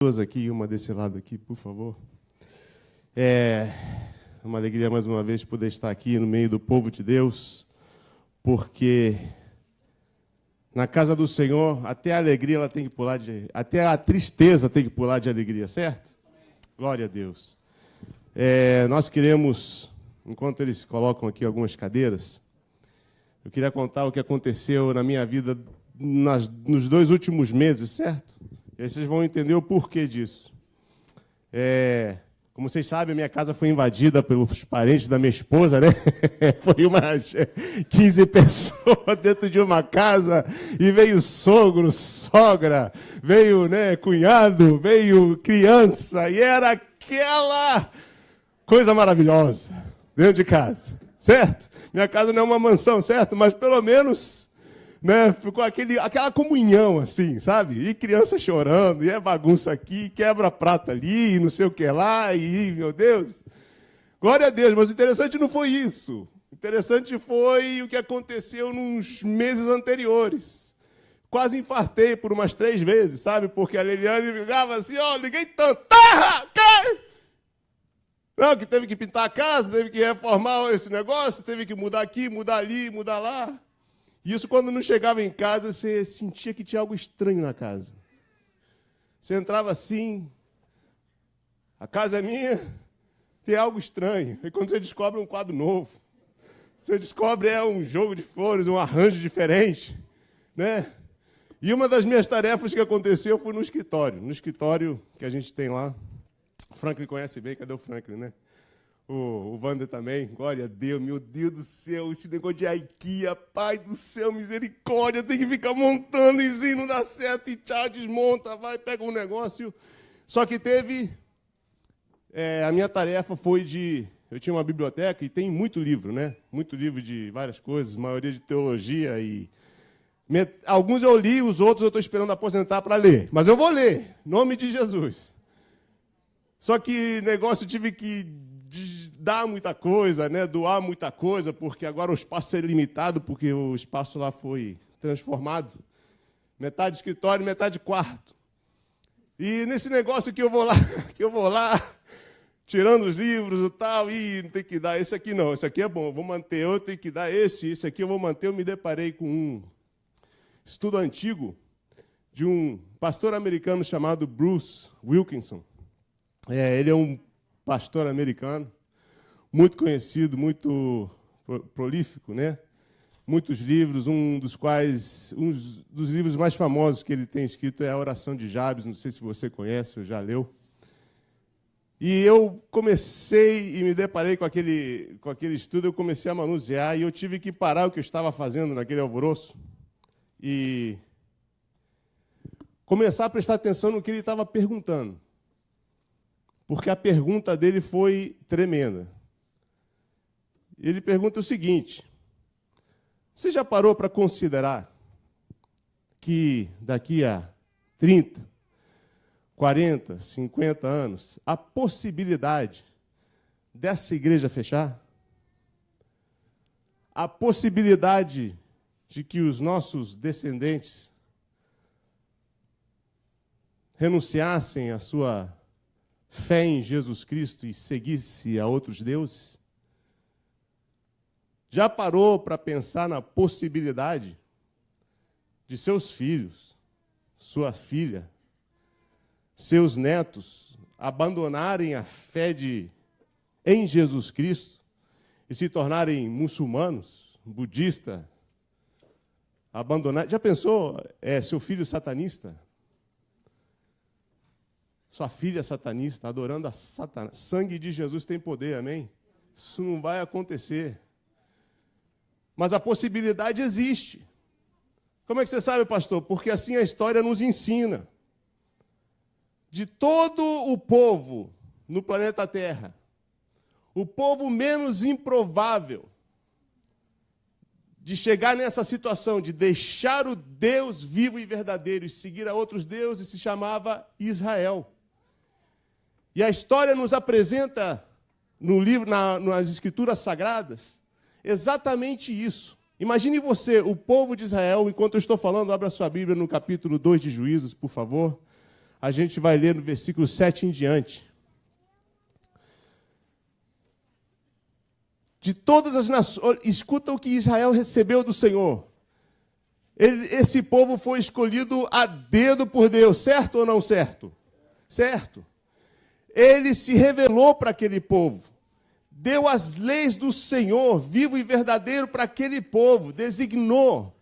Duas aqui, uma desse lado aqui, por favor. É uma alegria mais uma vez poder estar aqui no meio do povo de Deus, porque na casa do Senhor até a alegria ela tem que pular até a tristeza tem que pular de alegria, certo? Glória a Deus. Nós queremos, enquanto eles colocam aqui algumas cadeiras, eu queria contar o que aconteceu na minha vida nos 2 últimos meses, certo? E aí vocês vão entender o porquê disso. Como vocês sabem, a minha casa foi invadida pelos parentes da minha esposa, né? Foi umas 15 pessoas dentro de uma casa, e veio sogro, sogra, veio, cunhado, veio criança, e era aquela coisa maravilhosa dentro de casa, certo? Minha casa não é uma mansão, certo? Mas pelo menos... ficou aquela comunhão, assim, sabe? E criança chorando, e é bagunça aqui, quebra prato ali, não sei o que lá, e, meu Deus. Glória a Deus, mas o interessante não foi isso. O interessante foi o que aconteceu nos meses anteriores. Quase infartei por umas 3 vezes, sabe? Porque a Liliane ligava assim, liguei tanto. Não, que teve que pintar a casa, teve que reformar esse negócio, teve que mudar aqui, mudar ali, mudar lá. Isso, quando não chegava em casa, você sentia que tinha algo estranho na casa. Você entrava assim, a casa é minha, tem algo estranho. E quando você descobre um quadro novo, você descobre um jogo de flores, um arranjo diferente, né? E uma das minhas tarefas que aconteceu foi no escritório que a gente tem lá. O Franklin conhece bem, cadê o Franklin, né? O Wander também, glória a Deus, meu Deus do céu, esse negócio de IKEA, pai do céu, misericórdia, tem que ficar montando e assim, não dá certo, e tchau, desmonta, vai, pega um negócio. Só que a minha tarefa foi eu tinha uma biblioteca e tem muito livro, né? Muito livro de várias coisas, maioria de teologia e... Alguns eu li, os outros eu estou esperando aposentar para ler, mas eu vou ler, em nome de Jesus. Só que negócio tive que dar muita coisa, doar muita coisa, porque agora o espaço é limitado, porque o espaço lá foi transformado. Metade escritório, metade quarto. E nesse negócio que eu vou lá, tirando os livros e tal, e não tem que dar esse aqui não, esse aqui é bom, eu vou manter, eu tenho que dar esse aqui eu vou manter. Eu me deparei com um estudo antigo de um pastor americano chamado Bruce Wilkinson. Ele é um pastor americano, muito conhecido, muito prolífico, né? Muitos livros, um dos livros mais famosos que ele tem escrito é a Oração de Jabes, não sei se você conhece ou já leu. E eu comecei e me deparei com aquele estudo, eu comecei a manusear e eu tive que parar o que eu estava fazendo naquele alvoroço e começar a prestar atenção no que ele estava perguntando. Porque a pergunta dele foi tremenda. Ele pergunta o seguinte: você já parou para considerar que daqui a 30, 40, 50 anos, a possibilidade dessa igreja fechar? A possibilidade de que os nossos descendentes renunciassem à sua fé em Jesus Cristo e seguisse a outros deuses? Já parou para pensar na possibilidade de seus filhos, sua filha, seus netos abandonarem a fé em Jesus Cristo e se tornarem muçulmanos, budistas, abandonar? Já pensou seu filho satanista? Sua filha satanista, adorando a Satanás. Sangue de Jesus tem poder, amém? Isso não vai acontecer. Mas a possibilidade existe. Como é que você sabe, pastor? Porque assim a história nos ensina. De todo o povo no planeta Terra, o povo menos improvável de chegar nessa situação, de deixar o Deus vivo e verdadeiro e seguir a outros deuses, se chamava Israel. E a história nos apresenta, no livro, nas Escrituras Sagradas, exatamente isso. Imagine você, o povo de Israel, enquanto eu estou falando, abra sua Bíblia no capítulo 2 de Juízes, por favor. A gente vai ler no versículo 7 em diante. De todas as nações, escuta o que Israel recebeu do Senhor. Esse povo foi escolhido a dedo por Deus, certo ou não certo? Certo. Ele se revelou para aquele povo. Deu as leis do Senhor, vivo e verdadeiro, para aquele povo. Designou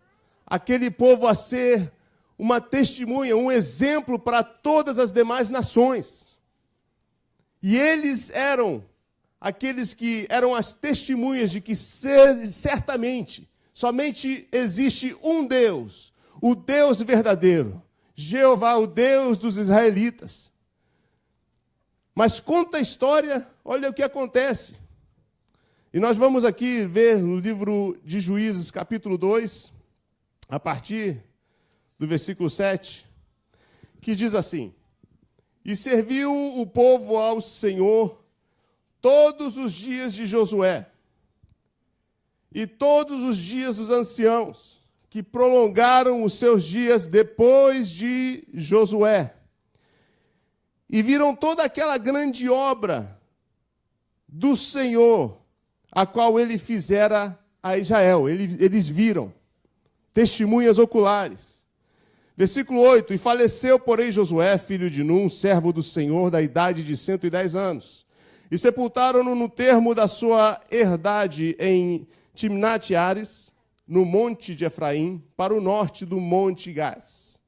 aquele povo a ser uma testemunha, um exemplo para todas as demais nações. E eles eram aqueles que eram as testemunhas de que certamente, somente existe um Deus, o Deus verdadeiro, Jeová, o Deus dos israelitas. Mas conta a história, olha o que acontece. E nós vamos aqui ver no livro de Juízes, capítulo 2, a partir do versículo 7, que diz assim: E serviu o povo ao Senhor todos os dias de Josué, e todos os dias dos anciãos, que prolongaram os seus dias depois de Josué, e viram toda aquela grande obra do Senhor, a qual ele fizera a Israel. Eles viram, testemunhas oculares. Versículo 8: E faleceu, porém, Josué, filho de Num, servo do Senhor, da idade de 110 anos. E sepultaram-no no termo da sua herdade em Timnate-Ares, no monte de Efraim, para o norte do monte Gás.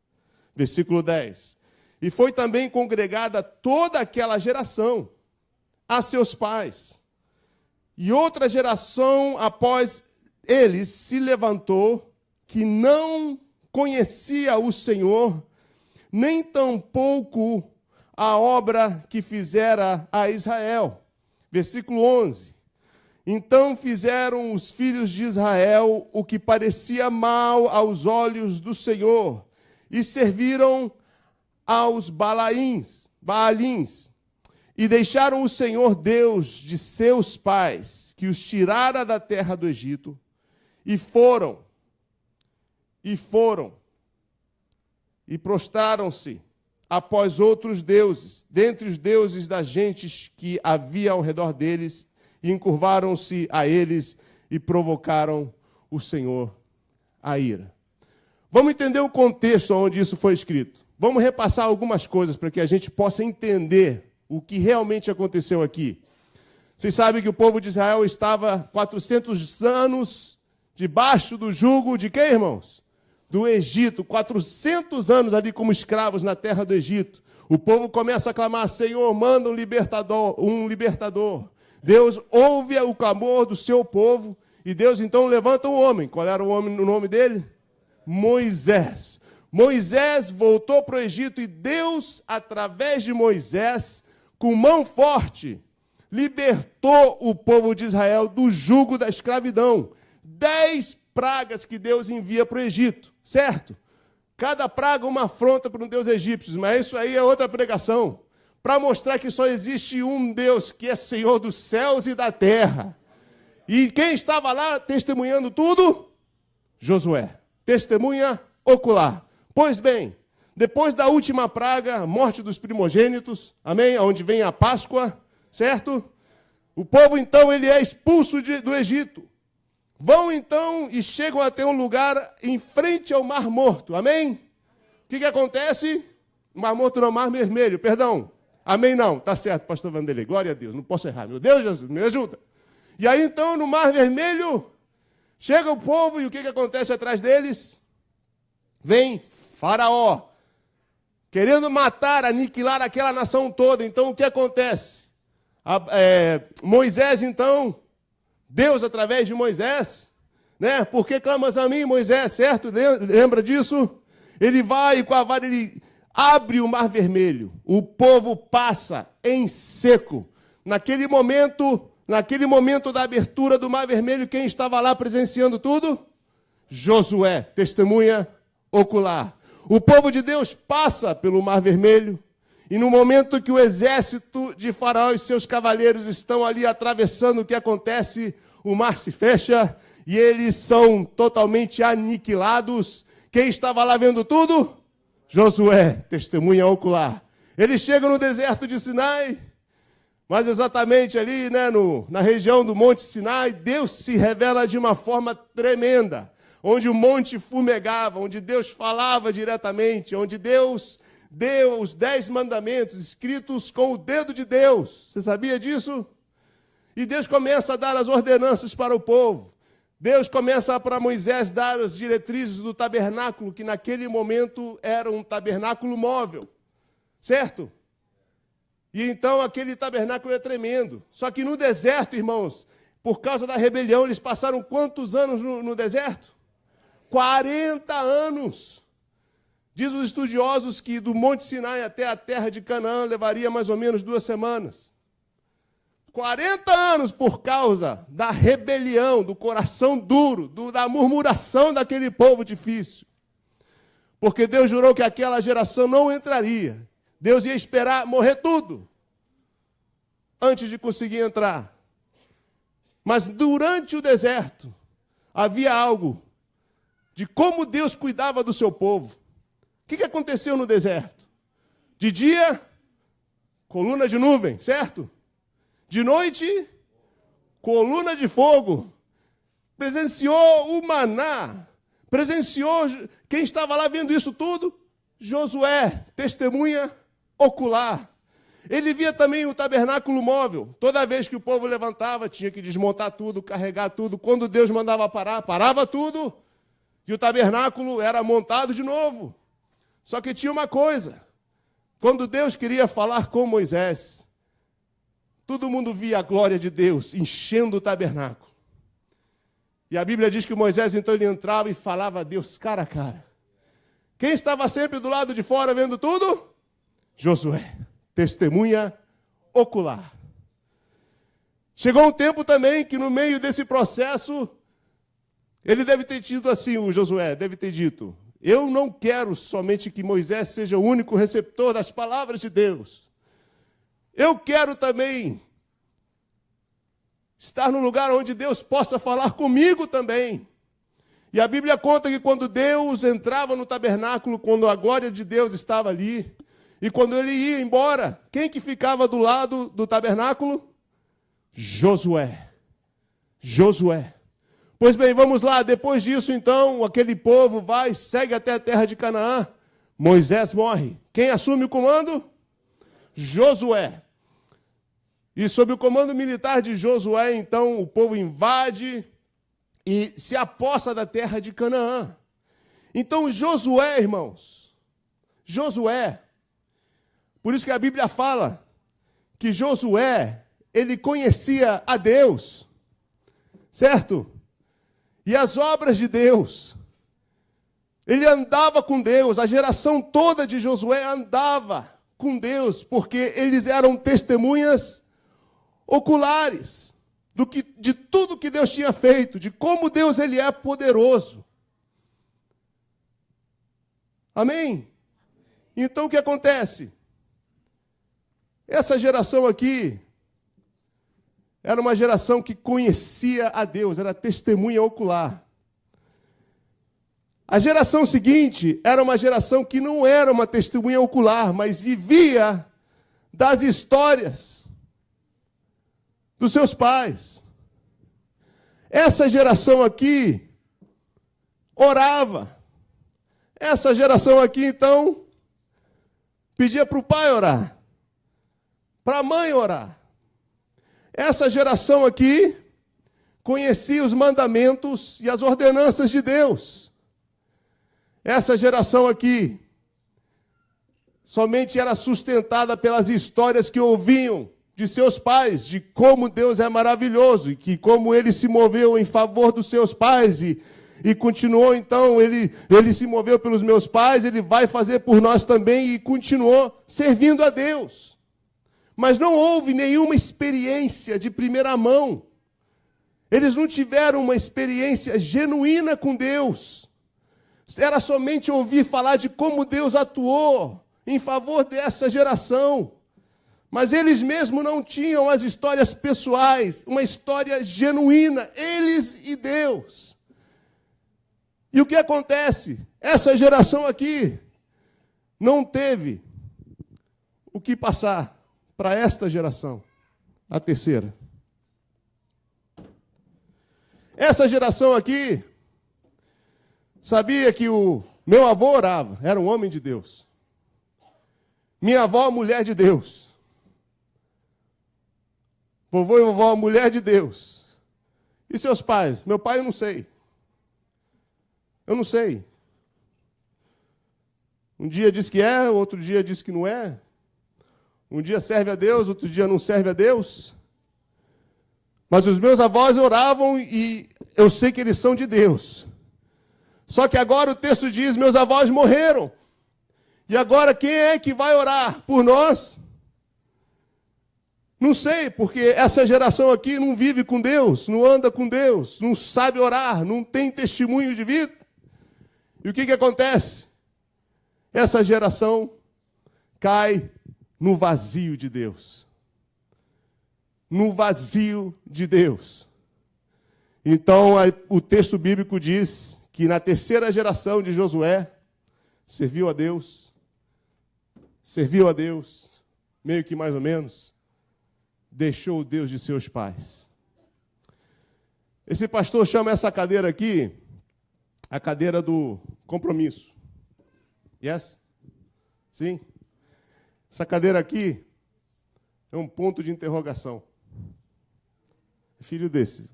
Versículo 10. E foi também congregada toda aquela geração a seus pais. E outra geração após eles se levantou, que não conhecia o Senhor, nem tampouco a obra que fizera a Israel. Versículo 11. Então fizeram os filhos de Israel o que parecia mal aos olhos do Senhor, e serviram aos Baalins, e deixaram o Senhor Deus de seus pais, que os tirara da terra do Egito, e prostraram-se após outros deuses, dentre os deuses das gentes que havia ao redor deles, e encurvaram-se a eles e provocaram o Senhor a ira. Vamos entender o contexto onde isso foi escrito. Vamos repassar algumas coisas para que a gente possa entender o que realmente aconteceu aqui. Vocês sabem que o povo de Israel estava 400 anos debaixo do jugo de quem, irmãos? Do Egito. 400 anos ali como escravos na terra do Egito. O povo começa a clamar: Senhor, manda um libertador. Deus ouve o clamor do seu povo e Deus então levanta um homem. Qual era o nome dele? Moisés. Moisés voltou para o Egito e Deus, através de Moisés, com mão forte, libertou o povo de Israel do jugo da escravidão. 10 pragas que Deus envia para o Egito, certo? Cada praga uma afronta para um deus egípcio, mas isso aí é outra pregação, para mostrar que só existe um Deus, que é Senhor dos céus e da terra. E quem estava lá testemunhando tudo? Josué. Testemunha ocular. Pois bem, depois da última praga, a morte dos primogênitos, amém? Onde vem a Páscoa, certo? O povo, então, ele é expulso do Egito. Vão, então, e chegam até um lugar em frente ao Mar Morto, amém? O que acontece? Mar Morto não, Mar Vermelho, perdão. Amém não, tá certo, pastor Vanderlei, glória a Deus, não posso errar, meu Deus, Jesus, me ajuda. E aí, então, no Mar Vermelho, chega o povo e o que acontece atrás deles? Vem Faraó, querendo matar, aniquilar aquela nação toda. Então, o que acontece? Moisés, então, Deus, através de Moisés, né? Por que clamas a mim, Moisés, certo? Lembra disso? Ele vai e com a vara, ele abre o Mar Vermelho. O povo passa em seco. Naquele momento da abertura do Mar Vermelho, quem estava lá presenciando tudo? Josué, testemunha ocular. O povo de Deus passa pelo Mar Vermelho, e no momento que o exército de Faraó e seus cavaleiros estão ali atravessando, o que acontece? O mar se fecha e eles são totalmente aniquilados. Quem estava lá vendo tudo? Josué, testemunha ocular. Ele chega no deserto de Sinai, mas exatamente ali, né, na região do Monte Sinai, Deus se revela de uma forma tremenda, onde o monte fumegava, onde Deus falava diretamente, onde Deus deu os 10 mandamentos escritos com o dedo de Deus. Você sabia disso? E Deus começa a dar as ordenanças para o povo. Deus começa para Moisés dar as diretrizes do tabernáculo, que naquele momento era um tabernáculo móvel. Certo? E então aquele tabernáculo é tremendo. Só que no deserto, irmãos, por causa da rebelião, eles passaram quantos anos no deserto? 40 anos. Diz os estudiosos que do Monte Sinai até a terra de Canaã levaria mais ou menos 2 semanas. 40 anos por causa da rebelião, do coração duro, da murmuração daquele povo difícil. Porque Deus jurou que aquela geração não entraria. Deus ia esperar morrer tudo antes de conseguir entrar. Mas durante o deserto havia algo de como Deus cuidava do seu povo. O que aconteceu no deserto? De dia, coluna de nuvem, certo? De noite, coluna de fogo. Presenciou o maná. Presenciou quem estava lá vendo isso tudo? Josué, testemunha ocular. Ele via também o tabernáculo móvel. Toda vez que o povo levantava, tinha que desmontar tudo, carregar tudo. Quando Deus mandava parar, parava tudo. E o tabernáculo era montado de novo. Só que tinha uma coisa. Quando Deus queria falar com Moisés, todo mundo via a glória de Deus enchendo o tabernáculo. E a Bíblia diz que Moisés, então, ele entrava e falava a Deus cara a cara. Quem estava sempre do lado de fora vendo tudo? Josué, testemunha ocular. Chegou um tempo também que no meio desse processo, ele deve ter tido assim, o Josué, deve ter dito: eu não quero somente que Moisés seja o único receptor das palavras de Deus. Eu quero também estar no lugar onde Deus possa falar comigo também. E a Bíblia conta que quando Deus entrava no tabernáculo, quando a glória de Deus estava ali, e quando ele ia embora, quem que ficava do lado do tabernáculo? Josué. Josué. Pois bem, vamos lá. Depois disso, então, aquele povo vai, segue até a terra de Canaã. Moisés morre. Quem assume o comando? Josué. E sob o comando militar de Josué, então, o povo invade e se apossa da terra de Canaã. Então, Josué, irmãos, Josué, por isso que a Bíblia fala que Josué, ele conhecia a Deus, certo? E as obras de Deus. Ele andava com Deus, a geração toda de Josué andava com Deus, porque eles eram testemunhas oculares de tudo que Deus tinha feito, de como Deus ele é poderoso. Amém? Então o que acontece? Essa geração aqui era uma geração que conhecia a Deus, era testemunha ocular. A geração seguinte era uma geração que não era uma testemunha ocular, mas vivia das histórias dos seus pais. Essa geração aqui orava. Essa geração aqui, então, pedia para o pai orar, para a mãe orar. Essa geração aqui conhecia os mandamentos e as ordenanças de Deus. Essa geração aqui somente era sustentada pelas histórias que ouviam de seus pais, de como Deus é maravilhoso, e que como ele se moveu em favor dos seus pais, e continuou, então, ele se moveu pelos meus pais, ele vai fazer por nós também, e continuou servindo a Deus. Mas não houve nenhuma experiência de primeira mão. Eles não tiveram uma experiência genuína com Deus. Era somente ouvir falar de como Deus atuou em favor dessa geração. Mas eles mesmos não tinham as histórias pessoais, uma história genuína, eles e Deus. E o que acontece? Essa geração aqui não teve o que passar para esta geração, a terceira. Essa geração aqui sabia que o meu avô orava, era um homem de Deus. Minha avó, mulher de Deus. Vovô e vovó, mulher de Deus. E seus pais? Meu pai eu não sei. Eu não sei. Um dia diz que é, outro dia diz que não é. Um dia serve a Deus, outro dia não serve a Deus. Mas os meus avós oravam e eu sei que eles são de Deus. Só que agora o texto diz, meus avós morreram. E agora quem é que vai orar por nós? Não sei, porque essa geração aqui não vive com Deus, não anda com Deus, não sabe orar, não tem testemunho de vida. E o que acontece? Essa geração cai no vazio de Deus. No vazio de Deus. Então, o texto bíblico diz que na terceira geração de Josué, serviu a Deus, meio que mais ou menos, deixou o Deus de seus pais. Esse pastor chama essa cadeira aqui, a cadeira do compromisso. Yes? Sim? Essa cadeira aqui é um ponto de interrogação. É filho desses.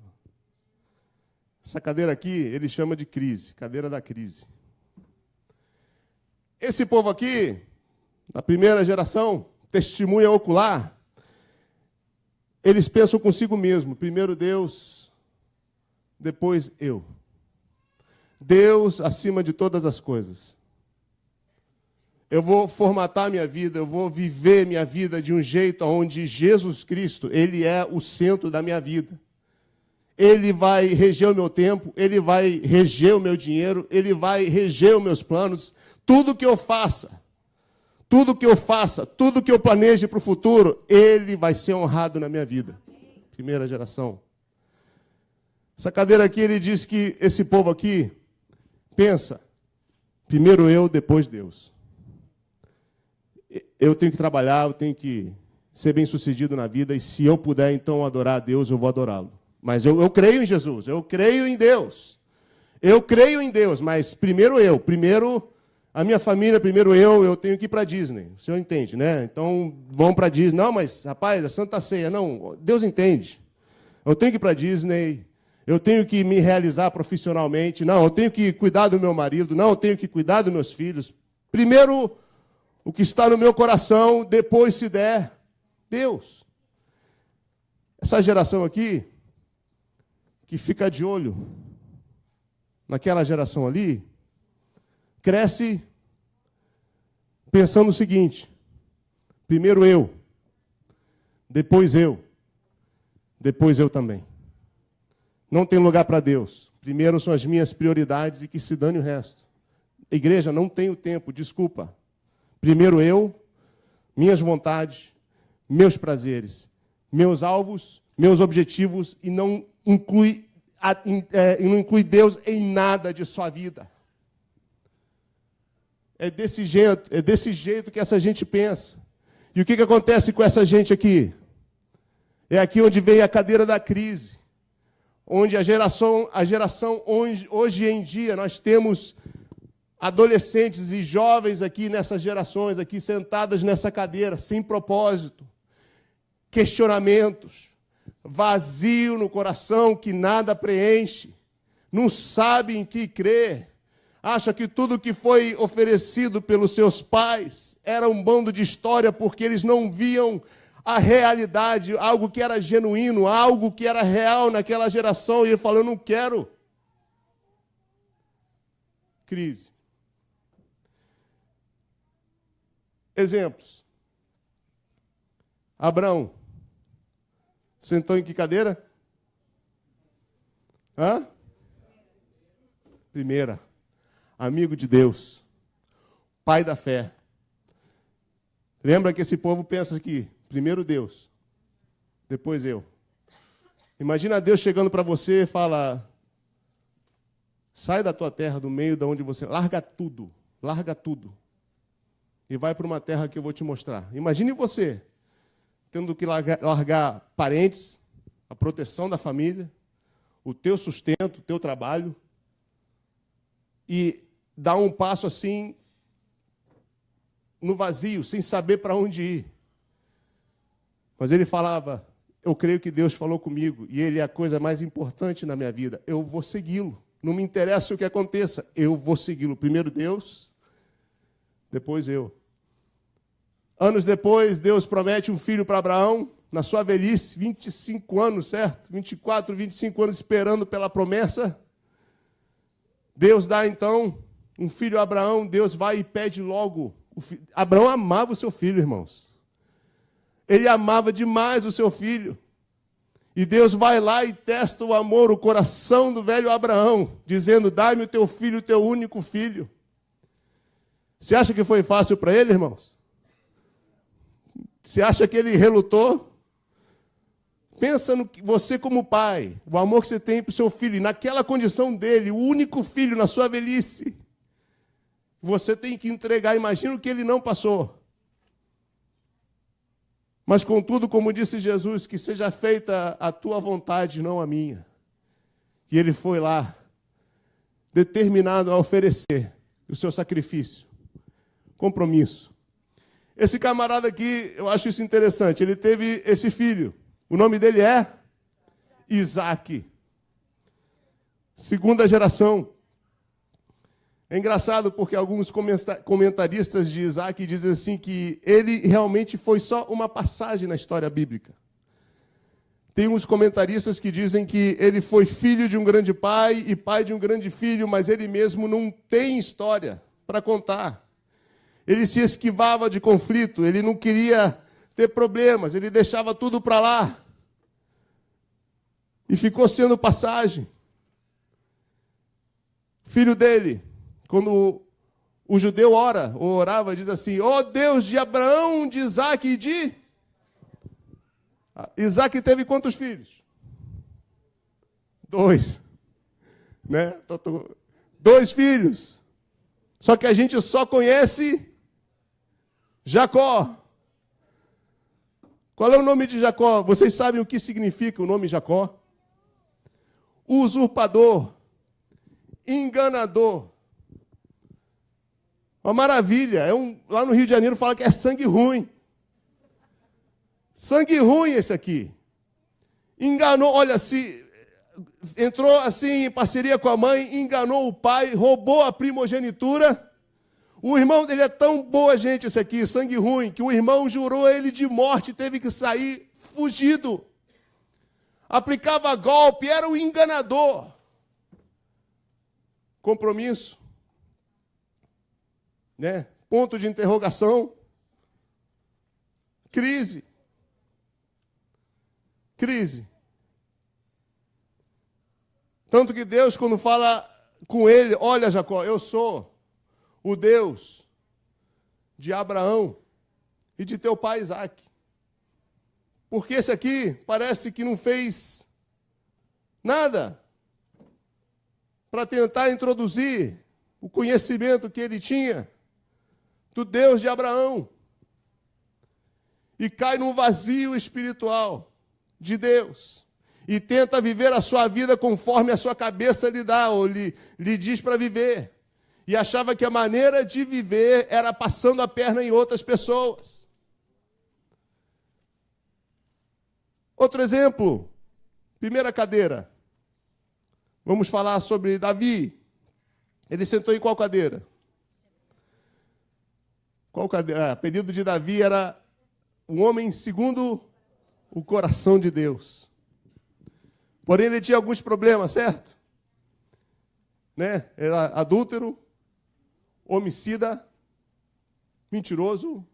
Essa cadeira aqui, ele chama de crise, cadeira da crise. Esse povo aqui, na primeira geração, testemunha ocular, eles pensam consigo mesmo, primeiro Deus, depois eu. Deus acima de todas as coisas. Eu vou formatar minha vida, eu vou viver minha vida de um jeito onde Jesus Cristo, Ele é o centro da minha vida. Ele vai reger o meu tempo, Ele vai reger o meu dinheiro, Ele vai reger os meus planos. Tudo que eu faça, tudo que eu planeje para o futuro, Ele vai ser honrado na minha vida. Primeira geração. Essa cadeira aqui, ele diz que esse povo aqui pensa, primeiro eu, depois Deus. Eu tenho que trabalhar, eu tenho que ser bem-sucedido na vida, e se eu puder, então, adorar a Deus, eu vou adorá-lo. Mas eu creio em Jesus, eu creio em Deus. Eu creio em Deus, mas primeiro eu, primeiro a minha família, primeiro eu tenho que ir para a Disney. O senhor entende, né? Então, vão para a Disney. Não, mas, rapaz, a Santa Ceia. Não, Deus entende. Eu tenho que ir para a Disney, eu tenho que me realizar profissionalmente. Não, eu tenho que cuidar do meu marido. Não, eu tenho que cuidar dos meus filhos. Primeiro o que está no meu coração, depois, se der, Deus. Essa geração aqui, que fica de olho naquela geração ali, cresce pensando o seguinte, primeiro eu, depois eu também. Não tem lugar para Deus. Primeiro são as minhas prioridades e que se dane o resto. Igreja, não tenho tempo, desculpa. Primeiro eu, minhas vontades, meus prazeres, meus alvos, meus objetivos, e não inclui Deus em nada de sua vida. É desse jeito que essa gente pensa. E o que acontece com essa gente aqui? É aqui onde vem a cadeira da crise. Onde a geração hoje em dia, nós temos adolescentes e jovens aqui nessas gerações, aqui sentadas nessa cadeira, sem propósito, questionamentos, vazio no coração que nada preenche, não sabe em que crer, acha que tudo que foi oferecido pelos seus pais era um bando de história porque eles não viam a realidade, algo que era genuíno, algo que era real naquela geração, e ele falou, eu não quero. Crise. Exemplos. Abraão. Sentou em que cadeira? Hã? Primeira. Amigo de Deus. Pai da fé. Lembra que esse povo pensa que primeiro Deus, depois eu. Imagina Deus chegando para você e fala, sai da tua terra, do meio de onde você... Larga tudo. e vai para uma terra que eu vou te mostrar. Imagine você tendo que largar parentes, a proteção da família, o teu sustento, o teu trabalho, e dar um passo assim no vazio, sem saber para onde ir. Mas ele falava, eu creio que Deus falou comigo, e ele é a coisa mais importante na minha vida. Eu vou segui-lo. Não me interessa o que aconteça, eu vou segui-lo. Primeiro Deus, depois eu. Anos depois, Deus promete um filho para Abraão, na sua velhice, 25 anos, certo? 24, 25 anos esperando pela promessa. Deus dá, então, um filho a Abraão, Deus vai e pede logo. Abraão amava o seu filho, irmãos. Ele amava demais o seu filho. E Deus vai lá e testa o amor, o coração do velho Abraão, dizendo, dai-me o teu filho, o teu único filho. Você acha que foi fácil para ele, irmãos? Você acha que ele relutou? Pensa no que você como pai, o amor que você tem para o seu filho, e naquela condição dele, o único filho na sua velhice, você tem que entregar, imagina o que ele não passou. Mas, contudo, como disse Jesus, que seja feita a tua vontade, não a minha. E ele foi lá, determinado a oferecer o seu sacrifício, compromisso. Esse camarada aqui, eu acho isso interessante, ele teve esse filho. O nome dele é Isaac. Segunda geração. É engraçado porque alguns comentaristas de Isaac dizem assim que ele realmente foi só uma passagem na história bíblica. Tem uns comentaristas que dizem que ele foi filho de um grande pai e pai de um grande filho, mas ele mesmo não tem história para contar. Ele se esquivava de conflito, ele não queria ter problemas, ele deixava tudo para lá. E ficou sendo passagem. Filho dele, quando o judeu ora, ou orava, diz assim, ó Deus de Abraão, de Isaac e de... Isaac teve quantos filhos? 2. Né? 2 filhos. Só que a gente só conhece Jacó. Qual é o nome de Jacó? Vocês sabem o que significa o nome Jacó? Usurpador, enganador. Uma maravilha. Lá no Rio de Janeiro fala que é sangue ruim. Sangue ruim esse aqui. Enganou, olha, se entrou assim em parceria com a mãe, enganou o pai, roubou a primogenitura. O irmão dele é tão boa gente esse aqui, sangue ruim, que o irmão jurou ele de morte, teve que sair fugido. Aplicava golpe, era um enganador. Compromisso. Né? Ponto de interrogação. Crise. Crise. Tanto que Deus, quando fala com ele, olha, Jacó, eu sou o Deus de Abraão e de teu pai Isaac. Porque esse aqui parece que não fez nada para tentar introduzir o conhecimento que ele tinha do Deus de Abraão. E cai num vazio espiritual de Deus. E tenta viver a sua vida conforme a sua cabeça lhe dá, ou lhe diz para viver. E achava que a maneira de viver era passando a perna em outras pessoas. Outro exemplo, primeira cadeira. Vamos falar sobre Davi. Ele sentou em qual cadeira? Qual cadeira? O período de Davi era um homem segundo o coração de Deus. Porém, ele tinha alguns problemas, certo? Né? Era adúltero, homicida, mentiroso.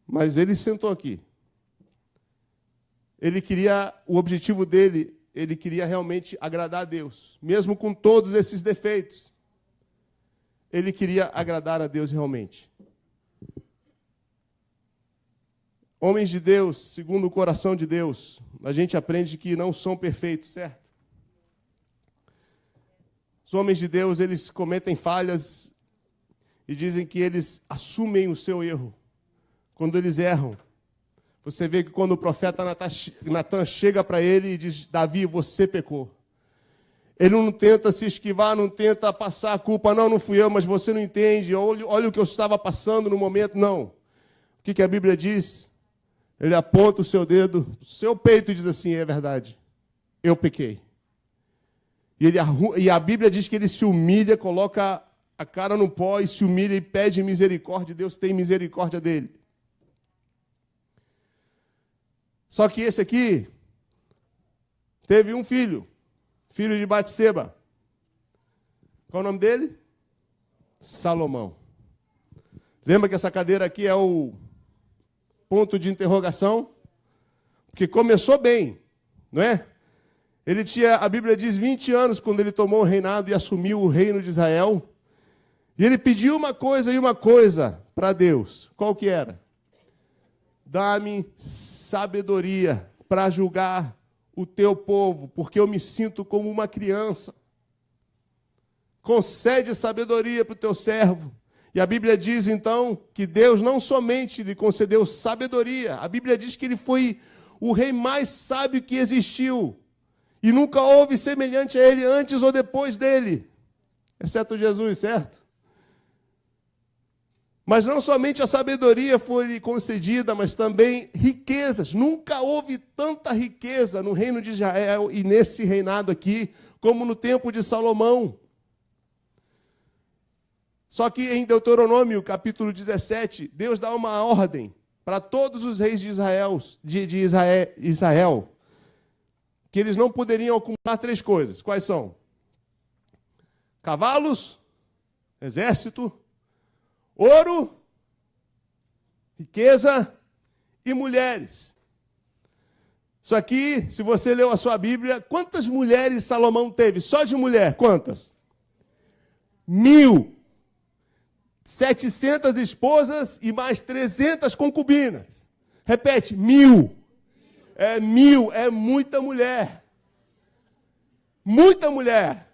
Mas ele sentou aqui. Ele queria, o objetivo dele, ele queria realmente agradar a Deus. Mesmo com todos esses defeitos. Ele queria agradar a Deus realmente. Homens de Deus, segundo o coração de Deus, a gente aprende que não são perfeitos, certo? Os homens de Deus, eles cometem falhas e dizem que eles assumem o seu erro. Quando eles erram, você vê que quando o profeta Natan chega para ele e diz: Davi, você pecou. Ele não tenta se esquivar, não tenta passar a culpa. Não fui eu, mas você não entende. Olha o que eu estava passando no momento. Não. O que a Bíblia diz? Ele aponta o seu dedo, o seu peito e diz assim: é verdade, eu pequei. E a Bíblia diz que ele se humilha, coloca a cara no pó e se humilha e pede misericórdia. Deus tem misericórdia dele. Só que esse aqui teve um filho de Batseba. Qual o nome dele? Salomão. Lembra que essa cadeira aqui é o ponto de interrogação? Porque começou bem, não é? Ele tinha, a Bíblia diz, 20 anos quando ele tomou o reinado e assumiu o reino de Israel. E ele pediu uma coisa para Deus. Qual que era? Dá-me sabedoria para julgar o teu povo, porque eu me sinto como uma criança. Concede sabedoria para o teu servo. E a Bíblia diz, então, que Deus não somente lhe concedeu sabedoria, a Bíblia diz que ele foi o rei mais sábio que existiu. E nunca houve semelhante a ele antes ou depois dele, exceto Jesus, certo? Mas não somente a sabedoria foi-lhe concedida, mas também riquezas. Nunca houve tanta riqueza no reino de Israel e nesse reinado aqui, como no tempo de Salomão. Só que em Deuteronômio, capítulo 17, Deus dá uma ordem para todos os reis de Israel, que eles não poderiam acumular 3 coisas. Quais são? Cavalos, exército, ouro, riqueza e mulheres. Isso aqui, se você leu a sua Bíblia, quantas mulheres Salomão teve? Só de mulher, quantas? 1.700 esposas e mais 300 concubinas. Repete, 1.000. É 1.000, é muita mulher. Muita mulher.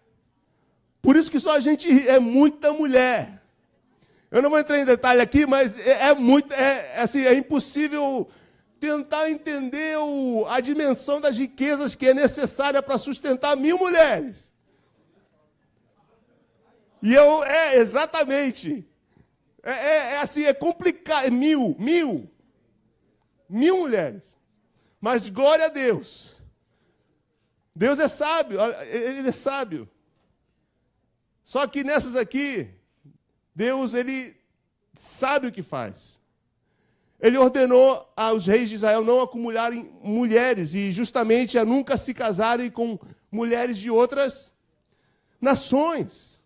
Por isso que só a gente ri, é muita mulher. Eu não vou entrar em detalhe aqui, mas é impossível tentar entender a dimensão das riquezas que é necessária para sustentar 1.000 mulheres. E exatamente. É complicado. 1.000 mulheres. Mas glória a Deus. Deus é sábio, ele é sábio. Só que nessas aqui, Deus, ele sabe o que faz. Ele ordenou aos reis de Israel não acumularem mulheres e justamente a nunca se casarem com mulheres de outras nações.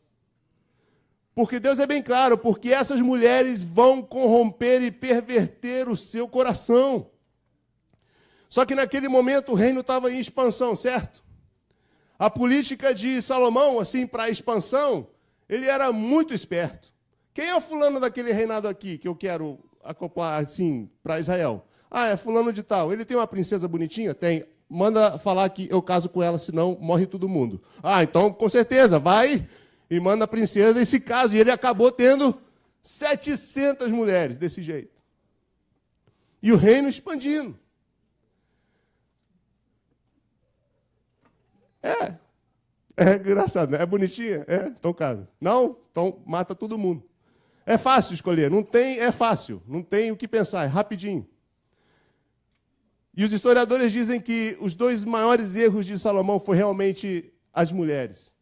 Porque Deus é bem claro, porque essas mulheres vão corromper e perverter o seu coração. Só que naquele momento o reino estava em expansão, certo? A política de Salomão, assim, para a expansão, ele era muito esperto. Quem é o fulano daquele reinado aqui que eu quero acoplar, assim, para Israel? Ah, é fulano de tal. Ele tem uma princesa bonitinha? Tem. Manda falar que eu caso com ela, senão morre todo mundo. Ah, então, com certeza, vai e manda a princesa e se casa. E ele acabou tendo 700 mulheres desse jeito. E o reino expandindo. É engraçado, né? É bonitinha? Então casa. Não? Então mata todo mundo. É fácil escolher, é fácil, não tem o que pensar, é rapidinho. E os historiadores dizem que os 2 maiores erros de Salomão foi realmente as mulheres.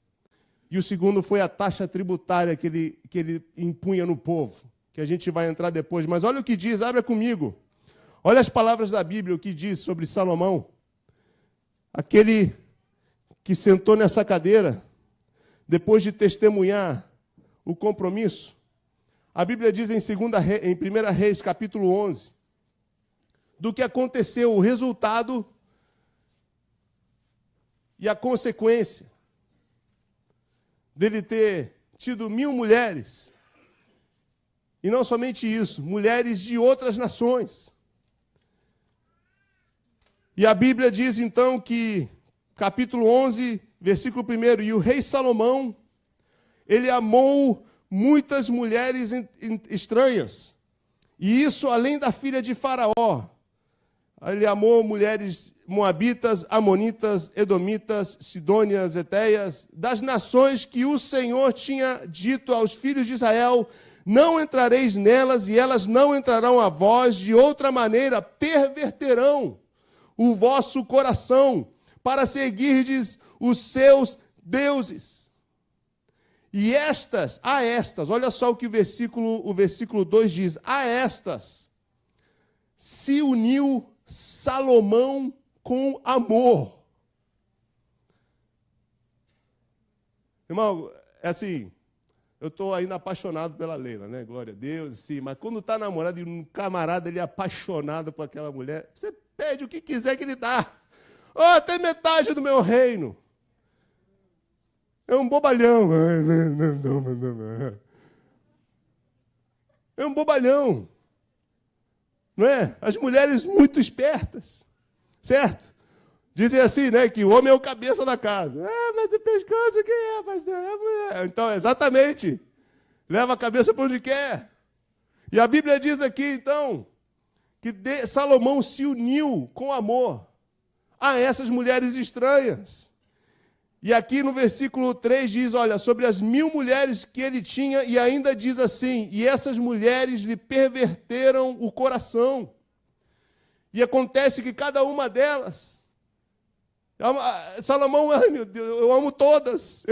E o segundo foi a taxa tributária que ele impunha no povo, que a gente vai entrar depois. Mas olha o que diz, abra comigo. Olha as palavras da Bíblia, o que diz sobre Salomão. Aquele que sentou nessa cadeira, depois de testemunhar o compromisso. A Bíblia diz em 1 Reis, capítulo 11, do que aconteceu, o resultado e a consequência dele ter tido 1.000 mulheres. E não somente isso, mulheres de outras nações. E a Bíblia diz, então, que capítulo 11, versículo 1, e o rei Salomão, ele amou muitas mulheres estranhas. E isso além da filha de Faraó. Ele amou mulheres moabitas, amonitas, edomitas, sidônias, etéias, das nações que o Senhor tinha dito aos filhos de Israel: não entrareis nelas, e elas não entrarão a vós, de outra maneira perverterão o vosso coração, para seguirdes os seus deuses. E a estas, olha só o que o versículo 2 diz: a estas se uniu Salomão com amor. Irmão, é assim, eu estou ainda apaixonado pela Leila, né? Glória a Deus, sim, mas quando está namorado e um camarada ele é apaixonado por aquela mulher, você pede o que quiser que ele dá. Oh, tem metade do meu reino. É um bobalhão. É um bobalhão. Não é? As mulheres muito espertas, certo? Dizem assim, né, que o homem é o cabeça da casa. Ah, mas o pescoço quem é, pastor? É a mulher. Então, exatamente. Leva a cabeça para onde quer. E a Bíblia diz aqui, então, que Salomão se uniu com amor a essas mulheres estranhas. E aqui no versículo 3 diz, olha, sobre as 1000 mulheres que ele tinha, e ainda diz assim: e essas mulheres lhe perverteram o coração. E acontece que cada uma delas, Salomão, ai meu Deus, eu amo todas,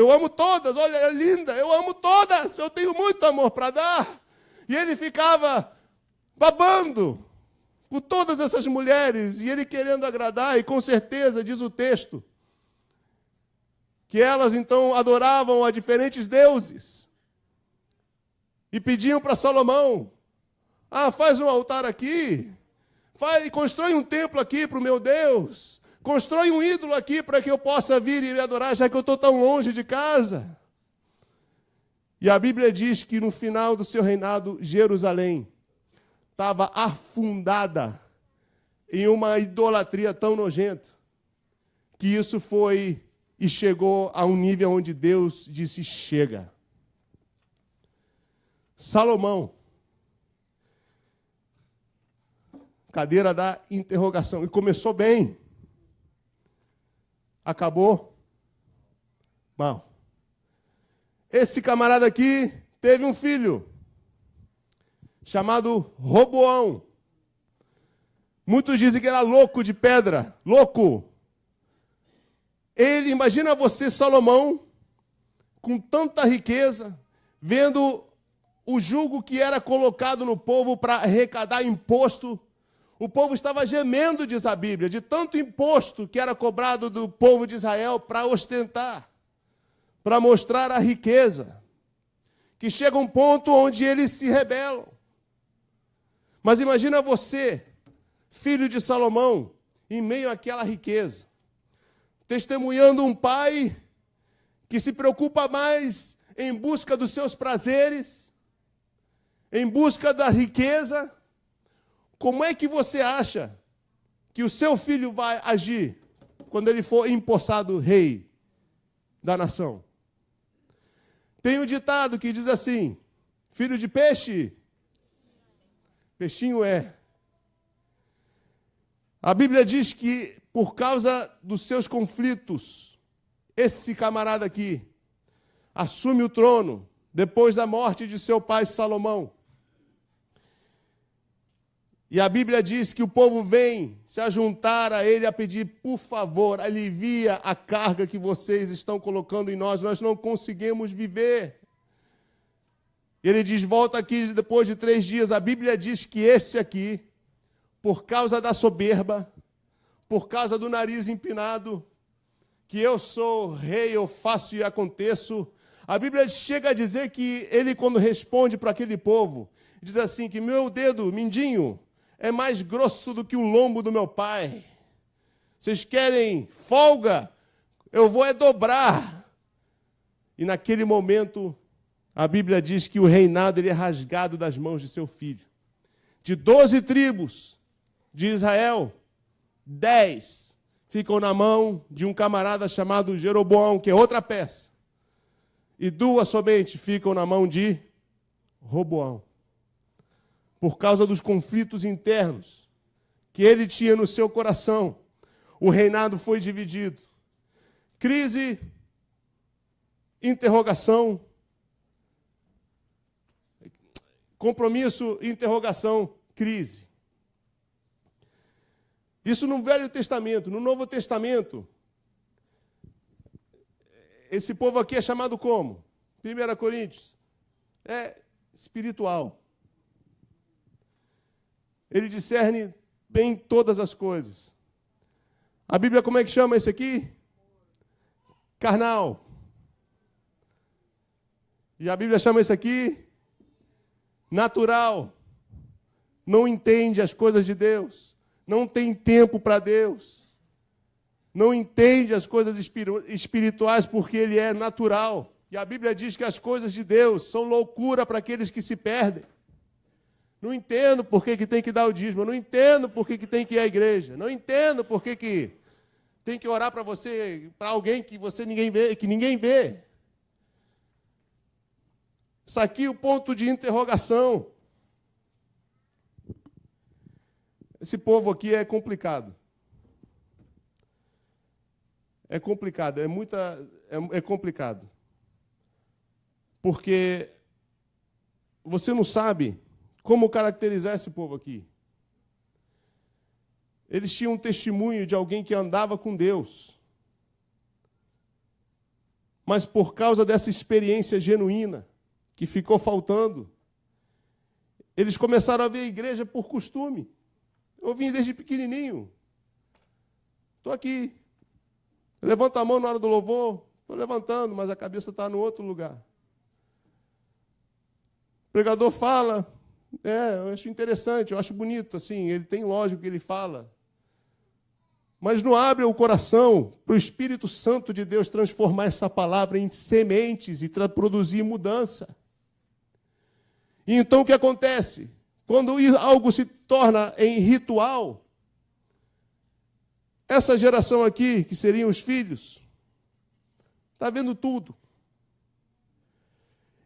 olha, é linda, eu amo todas, eu tenho muito amor para dar. E ele ficava babando por todas essas mulheres, e ele querendo agradar, e com certeza, diz o texto, que elas então adoravam a diferentes deuses, e pediam para Salomão: faz um altar aqui, constrói um templo aqui para o meu Deus, constrói um ídolo aqui para que eu possa vir e me adorar, já que eu estou tão longe de casa. E a Bíblia diz que no final do seu reinado, Jerusalém estava afundada em uma idolatria tão nojenta, que isso foi e chegou a um nível onde Deus disse: chega. Salomão, cadeira da interrogação, e começou bem, acabou mal. Esse camarada aqui teve um filho chamado Roboão. Muitos dizem que era louco de pedra, louco. Ele, imagina você, Salomão, com tanta riqueza, vendo o jugo que era colocado no povo para arrecadar imposto. O povo estava gemendo, diz a Bíblia, de tanto imposto que era cobrado do povo de Israel para ostentar, para mostrar a riqueza, que chega um ponto onde eles se rebelam. Mas imagina você, filho de Salomão, em meio àquela riqueza, testemunhando um pai que se preocupa mais em busca dos seus prazeres, em busca da riqueza. Como é que você acha que o seu filho vai agir quando ele for empossado rei da nação? Tem um ditado que diz assim: filho de peixe, peixinho é. A Bíblia diz que, por causa dos seus conflitos, esse camarada aqui assume o trono depois da morte de seu pai Salomão. E a Bíblia diz que o povo vem se ajuntar a ele a pedir: por favor, alivia a carga que vocês estão colocando em nós não conseguimos viver. Ele diz: volta aqui depois de 3 dias. A Bíblia diz que esse aqui, por causa da soberba, por causa do nariz empinado, que eu sou rei, eu faço e aconteço. A Bíblia chega a dizer que ele, quando responde para aquele povo, diz assim, que meu dedo mindinho é mais grosso do que o lombo do meu pai. Vocês querem folga? Eu vou dobrar. E naquele momento, a Bíblia diz que o reinado ele é rasgado das mãos de seu filho. De 12 tribos de Israel, 10 ficam na mão de um camarada chamado Jeroboão, que é outra peça. E 2 somente ficam na mão de Roboão. Por causa dos conflitos internos que ele tinha no seu coração, o reinado foi dividido. Crise, interrogação, compromisso, interrogação, crise. Isso no Velho Testamento. No Novo Testamento, esse povo aqui é chamado como? 1 Coríntios. É espiritual. Ele discerne bem todas as coisas. A Bíblia como é que chama esse aqui? Carnal. E a Bíblia chama esse aqui natural. Não entende as coisas de Deus. Não tem tempo para Deus. Não entende as coisas espirituais porque ele é natural. E a Bíblia diz que as coisas de Deus são loucura para aqueles que se perdem. Não entendo por que tem que dar o dízimo. Não entendo por que tem que ir à igreja. Não entendo por que tem que orar para você, para alguém que ninguém vê. Isso aqui é o ponto de interrogação. Esse povo aqui é complicado. É complicado, é complicado. Porque você não sabe como caracterizar esse povo aqui. Eles tinham um testemunho de alguém que andava com Deus. Mas por causa dessa experiência genuína, que ficou faltando, eles começaram a ver a igreja por costume. Eu vim desde pequenininho. Estou aqui. Levanta a mão na hora do louvor. Estou levantando, mas a cabeça está no outro lugar. O pregador fala. Eu acho interessante, eu acho bonito, assim, ele tem lógica o que ele fala. Mas não abre o coração para o Espírito Santo de Deus transformar essa palavra em sementes e produzir mudança. E então o que acontece? Quando algo se torna em ritual, essa geração aqui, que seriam os filhos, está vendo tudo.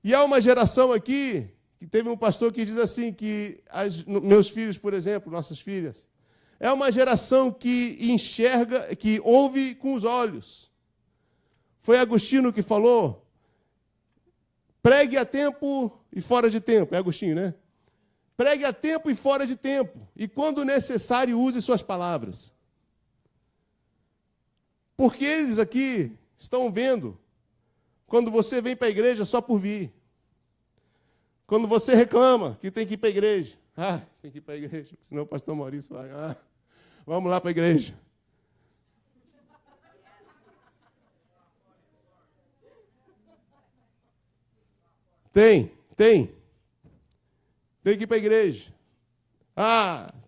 E há uma geração aqui, que teve um pastor que diz assim, que meus filhos, por exemplo, nossas filhas, é uma geração que enxerga, que ouve com os olhos. Foi Agostinho que falou, pregue a tempo e fora de tempo. É Agostinho, né? Pregue a tempo e fora de tempo. E quando necessário, use suas palavras. Porque eles aqui estão vendo, quando você vem para a igreja só por vir. Quando você reclama que tem que ir para a igreja. Tem que ir para a igreja, senão o pastor Maurício vai. Vamos lá para a igreja. Tem que ir para a igreja.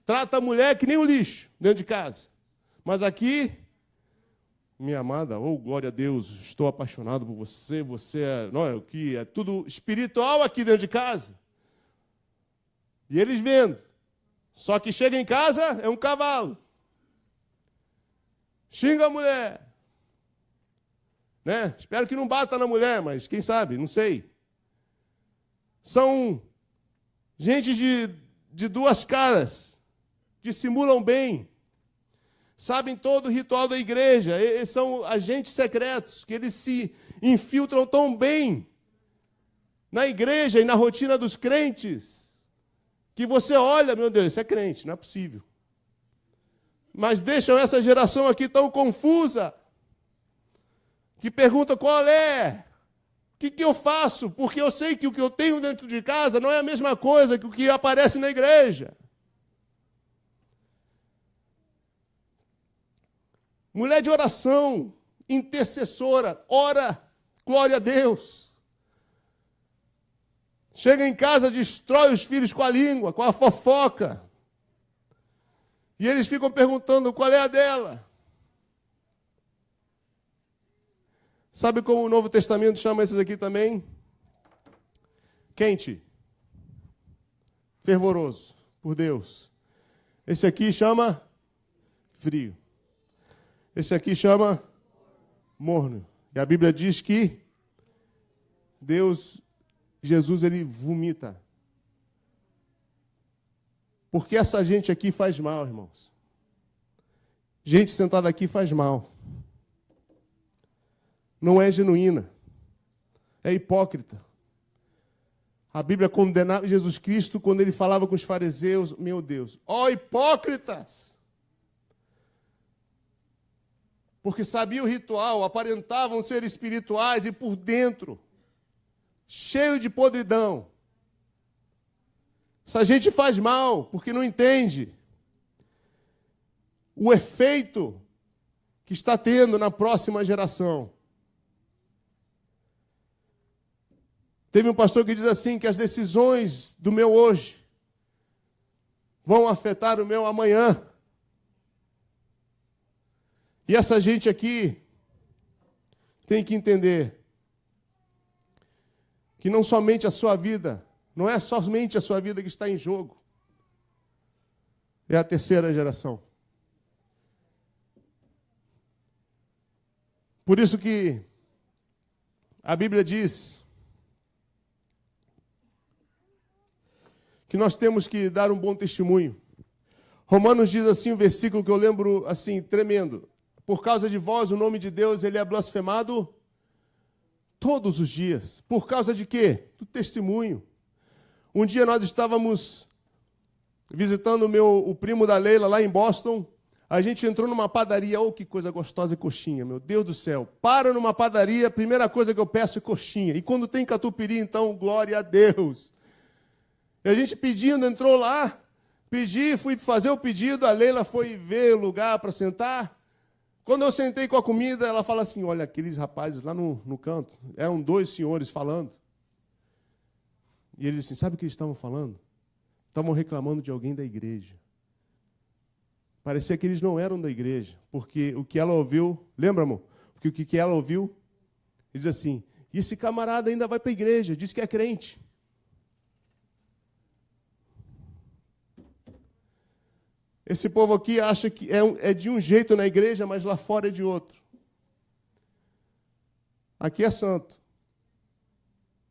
Trata a mulher que nem um lixo dentro de casa. Mas aqui, minha amada, glória a Deus, estou apaixonado por você, é tudo espiritual aqui dentro de casa. E eles vendo. Só que chega em casa, é um cavalo. Xinga a mulher. Né? Espero que não bata na mulher, mas quem sabe, não sei. São gente de duas caras, dissimulam bem, sabem todo o ritual da igreja, eles são agentes secretos, que eles se infiltram tão bem na igreja e na rotina dos crentes, que você olha, meu Deus, isso é crente, não é possível. Mas deixam essa geração aqui tão confusa, que pergunta qual é, o que eu faço? Porque eu sei que o que eu tenho dentro de casa não é a mesma coisa que o que aparece na igreja. Mulher de oração, intercessora, ora, glória a Deus. Chega em casa, destrói os filhos com a língua, com a fofoca. E eles ficam perguntando qual é a dela. Sabe como o Novo Testamento chama esses aqui também? Quente. Fervoroso por Deus. Esse aqui chama frio. Esse aqui chama morno. E a Bíblia diz que Deus Jesus, ele vomita. Porque essa gente aqui faz mal, irmãos. Gente sentada aqui faz mal. Não é genuína. É hipócrita. A Bíblia condenava Jesus Cristo quando ele falava com os fariseus, meu Deus, ó hipócritas! Porque sabiam o ritual, aparentavam ser espirituais e por dentro, cheio de podridão. Essa gente faz mal, porque não entende o efeito que está tendo na próxima geração. Teve um pastor que diz assim, que as decisões do meu hoje vão afetar o meu amanhã. E essa gente aqui tem que entender que não somente a sua vida, não é somente a sua vida que está em jogo. É a terceira geração. Por isso que a Bíblia diz que nós temos que dar um bom testemunho. Romanos diz assim, um versículo que eu lembro assim, tremendo. Por causa de vós, o nome de Deus, ele é blasfemado todos os dias. Por causa de quê? Do testemunho. Um dia nós estávamos visitando o primo da Leila lá em Boston. A gente entrou numa padaria. Oh, que coisa gostosa e coxinha, meu Deus do céu. Para numa padaria, a primeira coisa que eu peço é coxinha. E quando tem catupiry, então, glória a Deus. E a gente pedindo, entrou lá, fui fazer o pedido, a Leila foi ver o lugar para sentar. Quando eu sentei com a comida, ela fala assim, olha, aqueles rapazes lá no canto, eram 2 senhores falando. E ele disse assim, sabe o que eles estavam falando? Estavam reclamando de alguém da igreja. Parecia que eles não eram da igreja, porque o que ela ouviu, lembra, amor? Porque o que ela ouviu, ele diz assim, e esse camarada ainda vai para a igreja, diz que é crente. Esse povo aqui acha que é de um jeito na igreja, mas lá fora é de outro. Aqui é santo,